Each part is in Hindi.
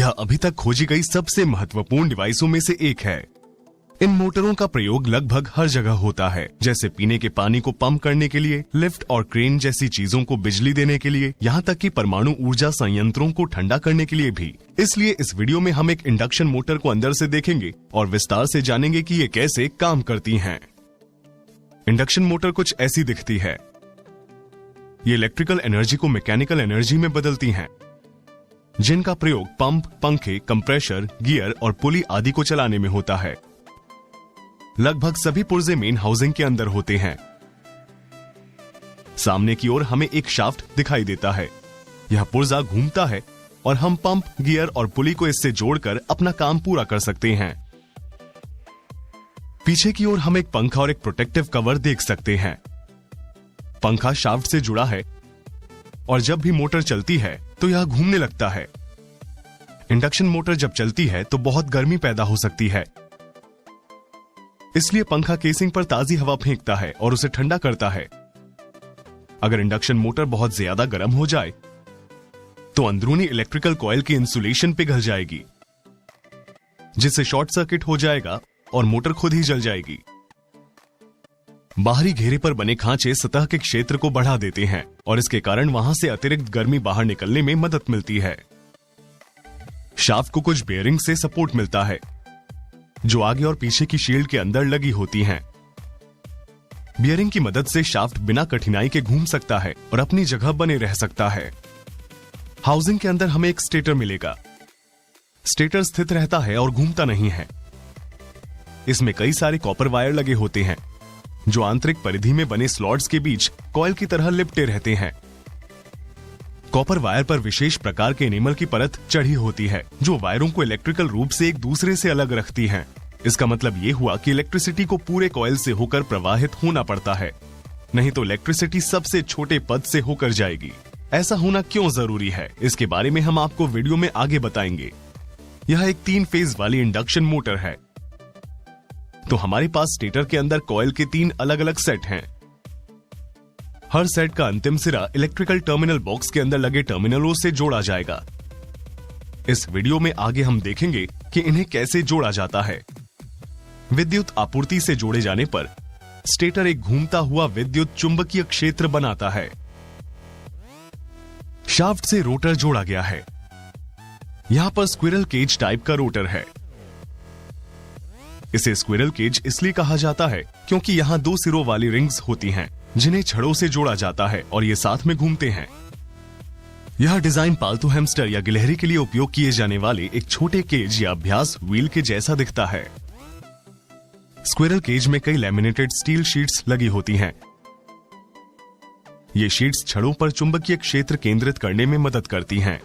यह अभी तक खोजी गई सबसे महत्वपूर्ण डिवाइसों में से एक है। इन मोटरों का प्रयोग लगभग हर जगह होता है, जैसे पीने के पानी को पंप करने के लिए, लिफ्ट और क्रेन जैसी चीजों को बिजली देने के लिए, यहाँ तक कि परमाणु ऊर्जा संयंत्रों को ठंडा करने के लिए भी। इसलिए इस वीडियो में हम एक इंडक्शन मोटर को अंदर से देखेंगे और विस्तार से जानेंगे कि ये कैसे काम करती हैं। इंडक्शन मोटर कुछ ऐसी दिखती है। ये इलेक्ट्रिकल एनर्जी को मैकेनिकल एनर्जी में बदलती हैं, जिनका प्रयोग पंप, पंखे, कंप्रेशर, गियर और पुली आदि को चलाने में होता है। लगभग सभी पुर्जे मेन हाउसिंग के अंदर होते हैं। सामने की ओर हमें एक शाफ्ट दिखाई देता है। यह पुर्जा घूमता है और हम पंप, गियर और पुली को इससे जोड़कर अपना काम पूरा कर सकते हैं। पीछे की ओर हम एक पंखा और एक प्रोटेक्टिव कवर देख सकते हैं। पंखा शाफ्ट से जुड़ा है और जब भी मोटर चलती है तो यह घूमने लगता है। इंडक्शन मोटर जब चलती है तो बहुत गर्मी पैदा हो सकती है, इसलिए पंखा केसिंग पर ताजी हवा फेंकता है और उसे ठंडा करता है। अगर इंडक्शन मोटर बहुत ज्यादा गर्म हो जाए तो अंदरूनी इलेक्ट्रिकल कॉइल की इंसुलेशन पिघल जाएगी, जिससे शॉर्ट सर्किट हो जाएगा और मोटर खुद ही जल जाएगी। बाहरी घेरे पर बने खांचे सतह के क्षेत्र को बढ़ा देते हैं और इसके कारण वहां से अतिरिक्त गर्मी बाहर निकलने में मदद मिलती है। शाफ्ट को कुछ बेयरिंग से सपोर्ट मिलता है, जो आगे और पीछे की शील्ड के अंदर लगी होती हैं। बियरिंग की मदद से शाफ्ट बिना कठिनाई के घूम सकता है और अपनी जगह बने रह सकता है। हाउसिंग के अंदर हमें एक स्टेटर मिलेगा। स्टेटर स्थित रहता है और घूमता नहीं है। इसमें कई सारे कॉपर वायर लगे होते हैं, जो आंतरिक परिधि में बने स्लॉट्स के बीच कॉइल की तरह लिपटे रहते हैं। कॉपर वायर पर विशेष प्रकार के एनिमल की परत चढ़ी होती है, जो वायरों को इलेक्ट्रिकल रूप से एक दूसरे से अलग रखती है। इसका मतलब ये हुआ कि इलेक्ट्रिसिटी को पूरे कॉइल से होकर प्रवाहित होना पड़ता है, नहीं तो इलेक्ट्रिसिटी सबसे छोटे पद से होकर जाएगी। ऐसा होना क्यों जरूरी है, इसके बारे में हम आपको वीडियो में आगे बताएंगे। यह एक 3 फेज वाली इंडक्शन मोटर है। तो हमारे पास स्टेटर के अंदर कॉइल के 3 अलग अलग सेट हैं। हर सेट का अंतिम सिरा इलेक्ट्रिकल टर्मिनल बॉक्स के अंदर लगे टर्मिनलों से जोड़ा जाएगा। इस वीडियो में आगे हम देखेंगे कि इन्हें कैसे जोड़ा जाता है। विद्युत आपूर्ति से जोड़े जाने पर स्टेटर एक घूमता हुआ विद्युत चुंबकीय क्षेत्र बनाता है। शाफ्ट से रोटर जोड़ा गया है। यहां पर स्क्विरल केज टाइप का रोटर है। इसे स्क्विरल केज इसलिए कहा जाता है क्योंकि यहां 2 सिरों वाली रिंग्स होती हैं, जिन्हें छड़ों से जोड़ा जाता है और ये साथ में घूमते हैं। यह डिजाइन पालतू हैमस्टर या गिलहरी के लिए उपयोग किए जाने वाले एक छोटे केज या अभ्यास व्हील के जैसा दिखता है। स्क्विरल केज में कई लैमिनेटेड स्टील शीट्स लगी होती हैं। ये शीट्स छड़ों पर चुंबकीय क्षेत्र केंद्रित करने में मदद करती हैं।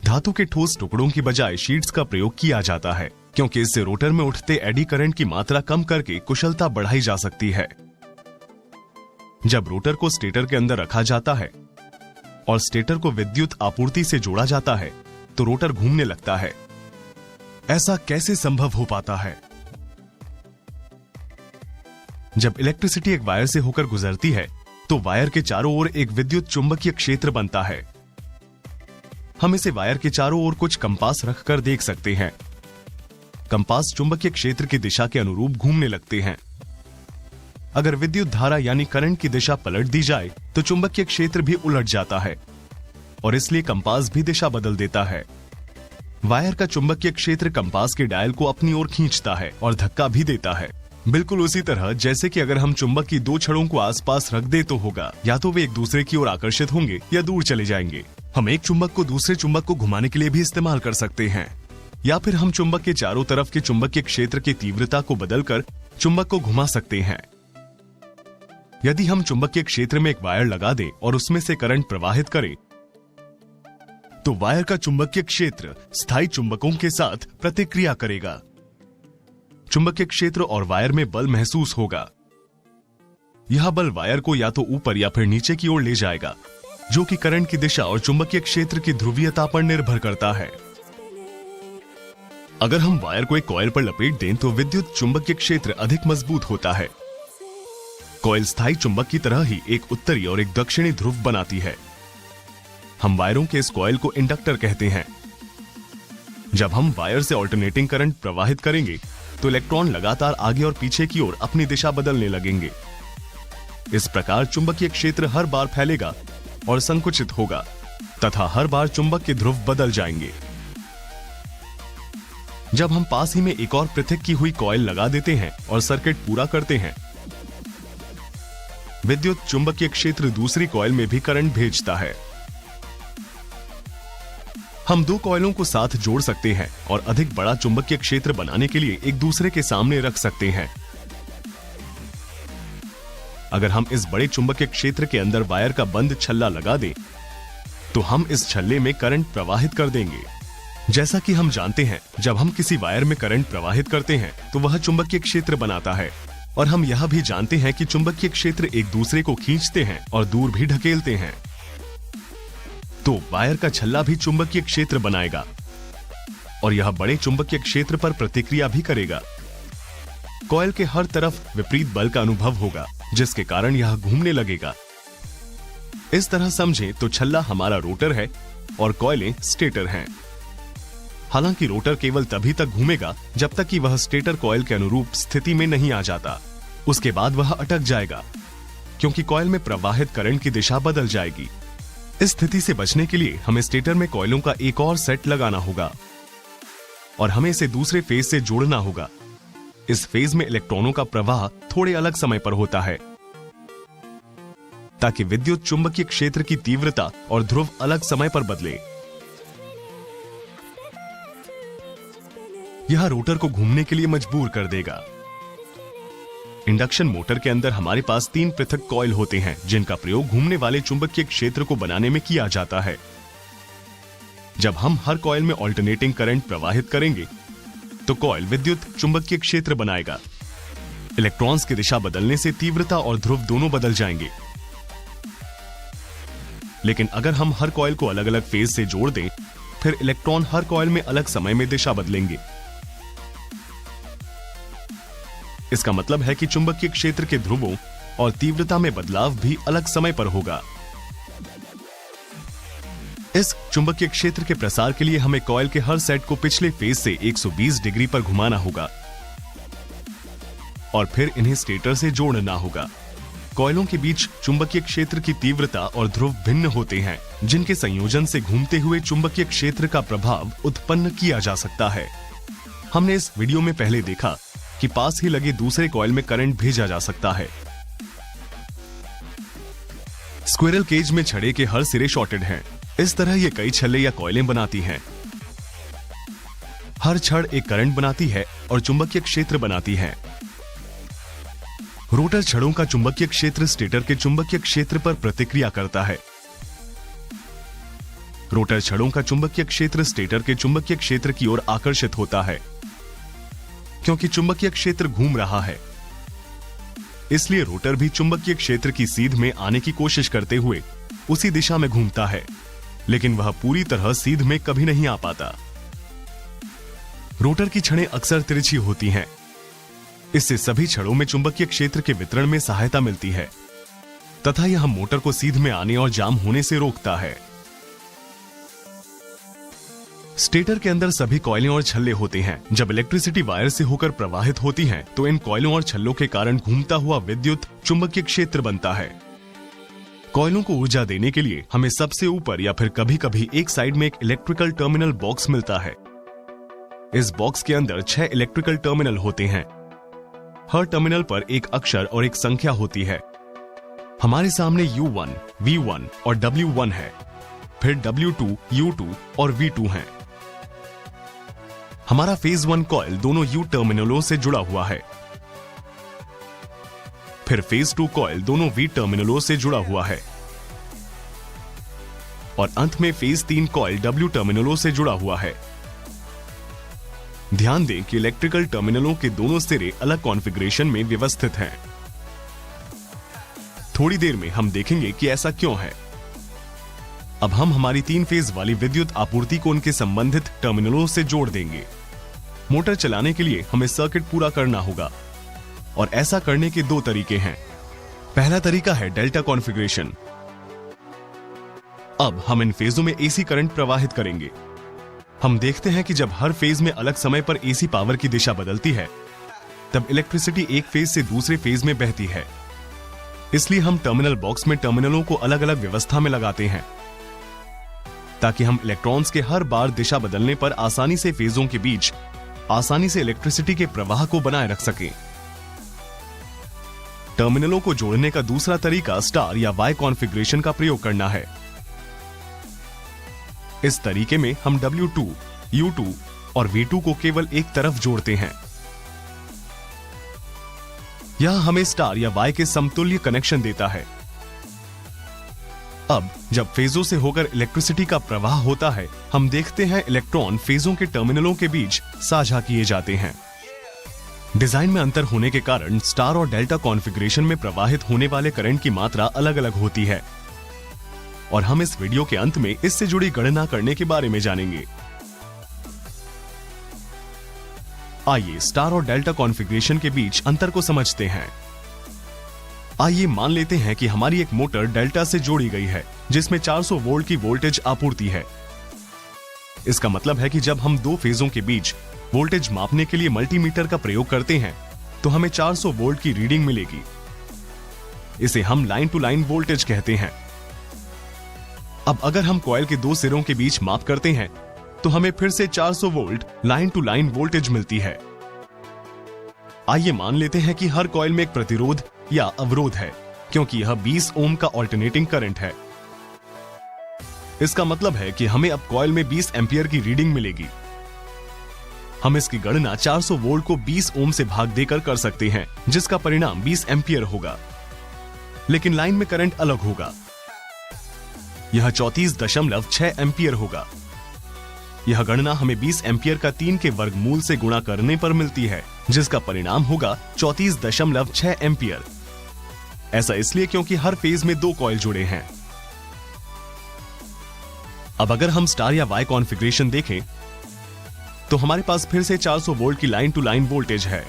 धातु के ठोस टुकड़ों की बजाय शीट्स का प्रयोग किया जाता है, क्योंकि इससे रोटर में उठते एडी करंट की मात्रा कम करके कुशलता बढ़ाई जा सकती है। जब रोटर को स्टेटर के अंदर रखा जाता है और स्टेटर को विद्युत आपूर्ति से जोड़ा जाता है तो रोटर घूमने लगता है। ऐसा कैसे संभव हो पाता है? जब इलेक्ट्रिसिटी एक वायर से होकर गुजरती है तो वायर के चारों ओर एक विद्युत चुंबकीय क्षेत्र बनता है। हम इसे वायर के चारों ओर कुछ कंपास रखकर देख सकते हैं। कंपास चुंबकीय क्षेत्र की दिशा के अनुरूप घूमने लगते हैं। अगर विद्युत धारा यानी करंट की दिशा पलट दी जाए तो चुंबकीय क्षेत्र भी उलट जाता है और इसलिए कंपास भी दिशा बदल देता है। वायर का चुंबकीय क्षेत्र कंपास के डायल को अपनी ओर खींचता है और धक्का भी देता है। बिल्कुल उसी तरह जैसे कि अगर हम चुंबक की 2 छड़ों को आसपास रख दे तो होगा, या तो वे एक दूसरे की ओर आकर्षित होंगे या दूर चले जाएंगे। हम एक चुंबक को दूसरे चुंबक को घुमाने के लिए भी इस्तेमाल कर सकते हैं, या फिर हम चुंबक के चारों तरफ के चुंबकीय क्षेत्र की तीव्रता को बदलकर चुंबक को घुमा सकते हैं। यदि हम चुंबकीय क्षेत्र में एक वायर लगा दें और उसमें से करंट प्रवाहित करें तो वायर का चुंबकीय क्षेत्र स्थायी चुंबकों के साथ प्रतिक्रिया करेगा। चुंबकीय क्षेत्र और वायर में बल महसूस होगा। यह बल वायर को या तो ऊपर या फिर नीचे की ओर ले जाएगा, जो कि करंट की दिशा और चुंबकीय क्षेत्र की ध्रुवीयता पर निर्भर करता है। अगर हम वायर को एक कॉइल पर लपेट दें तो विद्युत चुंबकीय क्षेत्र अधिक मजबूत होता है। कॉइल स्थायी चुंबक की तरह ही एक उत्तरी और एक दक्षिणी ध्रुव बनाती है। हम वायरों के इस कॉइल को इंडक्टर कहते हैं। जब हम वायर से ऑल्टरनेटिंग करंट प्रवाहित करेंगे तो इलेक्ट्रॉन लगातार आगे और पीछे की ओर अपनी दिशा बदलने लगेंगे। इस प्रकार चुंबकीय क्षेत्र हर बार फैलेगा और संकुचित होगा तथा हर बार चुंबक के ध्रुव बदल जाएंगे। जब हम पास ही में एक और पृथक की हुई कॉइल लगा देते हैं और सर्किट पूरा करते हैं, विद्युत चुंबकीय क्षेत्र दूसरी कॉइल में भी करंट भेजता है। हम दो कॉइलों को साथ जोड़ सकते हैं और अधिक बड़ा चुंबकीय क्षेत्र बनाने के लिए एक दूसरे के सामने रख सकते हैं। अगर हम इस बड़े चुंबकीय क्षेत्र के अंदर वायर का बंद छल्ला लगा दें, तो हम इस छल्ले में करंट प्रवाहित कर देंगे। जैसा कि हम जानते हैं, जब हम किसी वायर में करंट प्रवाहित करते हैं तो वह चुंबकीय क्षेत्र बनाता है, और हम यह भी जानते हैं कि चुंबकीय क्षेत्र एक दूसरे को खींचते हैं और दूर भी ढकेलते हैं। तो वायर का छल्ला भी चुंबकीय क्षेत्र बनाएगा और यह बड़े चुंबकीय क्षेत्र पर प्रतिक्रिया भी करेगा। कॉइल के हर तरफ विपरीत बल का अनुभव होगा, जिसके कारण यह घूमने लगेगा। इस तरह समझें तो छल्ला हमारा रोटर है और कॉइलें स्टेटर हैं। हालांकि रोटर केवल तभी तक घूमेगा जब तक कि वह स्टेटर कॉइल के अनुरूप स्थिति में नहीं आ जाता। उसके बाद वह अटक जाएगा, क्योंकि कॉइल में प्रवाहित करंट की दिशा बदल जाएगी। इस स्थिति से बचने के लिए हमें स्टेटर में कॉइलों का एक और सेट लगाना होगा और हमें इसे दूसरे फेज से जोड़ना होगा। इस फेज में इलेक्ट्रॉनों का प्रवाह थोड़े अलग समय पर होता है, ताकि विद्युत चुंबकीय क्षेत्र की तीव्रता और ध्रुव अलग समय पर बदले। यह रोटर को घूमने के लिए मजबूर कर देगा। इंडक्शन मोटर के अंदर हमारे पास 3 पृथक कॉइल होते हैं, जिनका प्रयोग घूमने वाले चुंबकीय क्षेत्र को बनाने में किया जाता है। जब हम हर कॉइल में ऑल्टरनेटिंग करंट प्रवाहित करेंगे तो कॉइल विद्युत चुंबकीय क्षेत्र बनाएगा। इलेक्ट्रॉन्स की दिशा बदलने से तीव्रता और ध्रुव दोनों बदल जाएंगे। लेकिन अगर हम हर कॉइल को अलग अलग फेज से जोड़ दें, फिर इलेक्ट्रॉन हर कॉइल में अलग समय में दिशा बदलेंगे। इसका मतलब है कि चुंबकीय क्षेत्र के ध्रुवों और तीव्रता में बदलाव भी अलग समय पर होगा। इस चुंबकीय क्षेत्र के प्रसार के लिए हमें कॉइल के हर सेट को पिछले फेज से 120 डिग्री पर घुमाना होगा और फिर इन्हें स्टेटर से जोड़ना होगा। कॉइलों के बीच चुंबकीय क्षेत्र की तीव्रता और ध्रुव भिन्न होते हैं, जिनके संयोजन से घूमते हुए चुंबकीय क्षेत्र का प्रभाव उत्पन्न किया जा सकता है। हमने इस वीडियो में पहले देखा कि पास ही लगे दूसरे कॉइल में करंट भेजा जा सकता है। स्क्विरल केज में छड़े के हर सिरे शॉर्टेड हैं। इस तरह ये कई छल्ले या कॉइलें बनाती हैं। हर छड़ एक करंट बनाती है और चुंबकीय क्षेत्र बनाती है। रोटर छड़ों का चुंबकीय क्षेत्र स्टेटर के चुंबकीय क्षेत्र पर प्रतिक्रिया करता है। रोटर छड़ों का चुंबकीय क्षेत्र स्टेटर के चुंबकीय क्षेत्र की ओर आकर्षित होता है, क्योंकि चुंबकीय क्षेत्र घूम रहा है। इसलिए रोटर भी चुंबकीय क्षेत्र की सीध में आने की कोशिश करते हुए उसी दिशा में घूमता है, लेकिन वह पूरी तरह सीध में कभी नहीं आ पाता। रोटर की छड़ें अक्सर तिरछी होती हैं। इससे सभी छड़ों में चुंबकीय क्षेत्र के वितरण में सहायता मिलती है तथा यह मोटर को सीध में आने और जाम होने से रोकता है। स्टेटर के अंदर सभी कॉइलें और छल्ले होते हैं। जब इलेक्ट्रिसिटी वायर से होकर प्रवाहित होती है तो इन कॉइलों और छल्लों के कारण घूमता हुआ विद्युत चुंबकीय क्षेत्र बनता है। कॉइलों को ऊर्जा देने के लिए हमें सबसे ऊपर या फिर कभी कभी एक साइड में एक इलेक्ट्रिकल टर्मिनल बॉक्स मिलता है। इस बॉक्स के अंदर 6 इलेक्ट्रिकल टर्मिनल होते हैं। हर टर्मिनल पर एक अक्षर और एक संख्या होती है। हमारे सामने U1, V1 और W1 है। फिर W2, U2 और V2 हैं। हमारा फेज 1 कॉइल दोनों U टर्मिनलों से जुड़ा हुआ है। फिर फेज 2 कॉइल दोनों V टर्मिनलों से जुड़ा हुआ है और अंत में फेज 3 कॉइल W टर्मिनलों से जुड़ा हुआ है। ध्यान दें कि इलेक्ट्रिकल टर्मिनलों के दोनों सिरे अलग कॉन्फ़िगरेशन में व्यवस्थित हैं। थोड़ी देर में हम देखेंगे कि ऐसा क्यों है। अब हम हमारी 3 फेज वाली विद्युत आपूर्ति को उनके संबंधित टर्मिनलों से जोड़ देंगे। मोटर चलाने के लिए हमें सर्किट पूरा करना होगा और ऐसा करने के 2 तरीके हैं। पहला तरीका है डेल्टा कॉन्फ़िगरेशन। अब हम इन फेजों में एसी करंट प्रवाहित करेंगे। हम देखते हैं कि जब हर फेज में अलग समय पर एसी पावर की दिशा बदलती है, तब इलेक्ट्रिसिटी एक फेज से दूसरे फेज में बहती है। इसलिए हम टर्मिनल बॉक्स में टर्मिनलों को अलग अलग व्यवस्था में लगाते हैं, ताकि हम इलेक्ट्रॉन्स के हर बार दिशा बदलने पर आसानी से फेजों के बीच आसानी से इलेक्ट्रिसिटी के प्रवाह को बनाए रख सकें। टर्मिनलों को जोड़ने का दूसरा तरीका स्टार या वाई कॉन्फ़िगरेशन का प्रयोग करना है। इस तरीके में हम W2, U2 और V2 को केवल एक तरफ जोड़ते हैं। यह हमें स्टार या वाई के समतुल्य कनेक्शन देता है। अब जब फेजों से होकर इलेक्ट्रिसिटी का प्रवाह होता है, हम देखते हैं इलेक्ट्रॉन फेजों के टर्मिनलों के बीच साझा किए जाते हैं। डिजाइन में अंतर होने के कारण स्टार और डेल्टा कॉन्फ़िगरेशन में प्रवाहित होने वाले करंट की मात्रा अलग अलग होती है, और हम इस वीडियो के अंत में इससे जुड़ी गणना करने के बारे में जानेंगे। आइए स्टार और डेल्टा कॉन्फ़िगरेशन के बीच अंतर को समझते हैं। आइए मान लेते हैं कि हमारी एक मोटर डेल्टा से जोड़ी गई है, जिसमें 400 वोल्ट की वोल्टेज आपूर्ति है। इसका मतलब है कि जब हम दो फेजों के बीच वोल्टेज मापने के लिए मल्टीमीटर का प्रयोग करते हैं, तो हमें 400 वोल्ट की रीडिंग मिलेगी। इसे हम लाइन टू लाइन वोल्टेज कहते हैं। अब अगर हम कॉइल के दो सिरों के बीच माप करते हैं, तो हमें फिर से 400 volt line to line voltage मिलती है। आइए मान लेते हैं कि हर कॉइल में एक प्रतिरोध या अवरोध है, क्योंकि यह 20 ओम का अल्टरनेटिंग करंट है। इसका मतलब है कि हमें अब कॉइल में 20 एम्पियर की रीडिंग मिलेगी। हम इसकी गणना 400 वोल्ट को 20 ओम से भाग देकर कर सकते हैं, जिसका परिणाम 20 एम्पियर होगा। लेकिन लाइन में करंट अलग होगा। यह 34.6 एम्पियर होगा। यह गणना हमें 20 एम्पियर का 3 के वर्गमूल से गुणा करने पर मिलती है, जिसका परिणाम होगा 34.6 एम्पियर। ऐसा इसलिए क्योंकि हर फेज में दो कॉइल जुड़े हैं। अब अगर हम स्टार या वाई कॉन्फ़िगरेशन देखें, तो हमारे पास फिर से 400 वोल्ट की लाइन टू लाइन वोल्टेज है।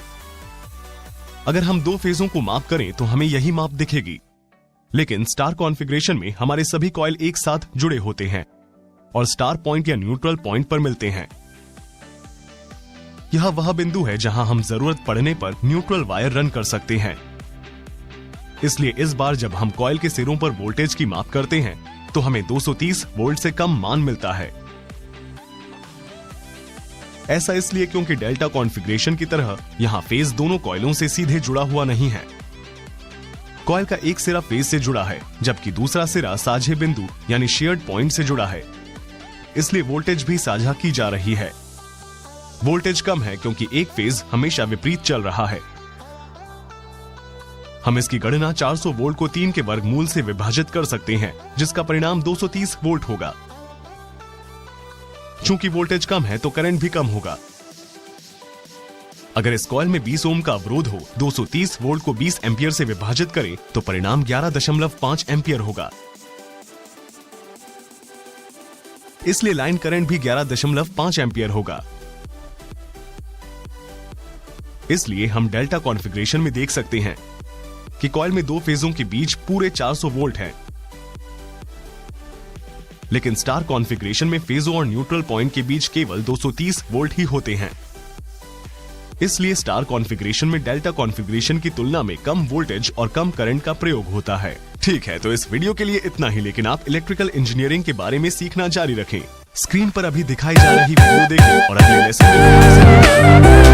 अगर हम दो फेजों को माप करें तो हमें यही माप दिखेगी। लेकिन स्टार कॉन्फ़िगरेशन में हमारे सभी कॉइल एक साथ जुड़े होते हैं और स्टार पॉइंट या न्यूट्रल पॉइंट पर मिलते हैं। यह वह बिंदु है जहां हम जरूरत पड़ने पर न्यूट्रल वायर रन कर सकते हैं। इसलिए इस बार जब हम कॉइल के सिरों पर वोल्टेज की माप करते हैं, तो हमें 230 वोल्ट से कम मान मिलता है। ऐसा इसलिए क्योंकि डेल्टा कॉन्फ़िगरेशन की तरह यहां फेज दोनों कॉइलों से सीधे जुड़ा हुआ नहीं है। कॉइल का एक सिरा फेज से जुड़ा है, जबकि दूसरा सिरा साझे बिंदु यानी शेयर्ड पॉइंट से जुड़ा है। इसलिए वोल्टेज भी साझा की जा रही है। वोल्टेज कम है क्योंकि एक फेज हमेशा विपरीत चल रहा है। हम इसकी गणना 400 वोल्ट को 3 के वर्गमूल से विभाजित कर सकते हैं, जिसका परिणाम 230 वोल्ट होगा। चूंकि वोल्टेज कम है तो करंट भी कम होगा। अगर इस कॉइल में 20 ओम का अवरोध हो, 230 वोल्ट को 20 एम्पियर से विभाजित करें तो परिणाम 11.5 एम्पियर होगा। इसलिए लाइन करंट भी 11.5 एम्पियर होगा। इसलिए हम डेल्टा कॉन्फ़िगरेशन में देख सकते हैं कि कॉइल में दो फेजों के बीच पूरे 400 वोल्ट है। लेकिन स्टार कॉन्फ़िगरेशन में फेजों और न्यूट्रल पॉइंट के बीच केवल 230 वोल्ट ही होते हैं। इसलिए स्टार कॉन्फ़िगरेशन में डेल्टा कॉन्फ़िगरेशन की तुलना में कम वोल्टेज और कम करंट का प्रयोग होता है। ठीक है, तो इस वीडियो के लिए इतना ही, लेकिन आप इलेक्ट्रिकल इंजीनियरिंग के बारे में सीखना जारी रखें। स्क्रीन पर अभी दिखाई जा रही वीडियो देखें और अगले लेसन में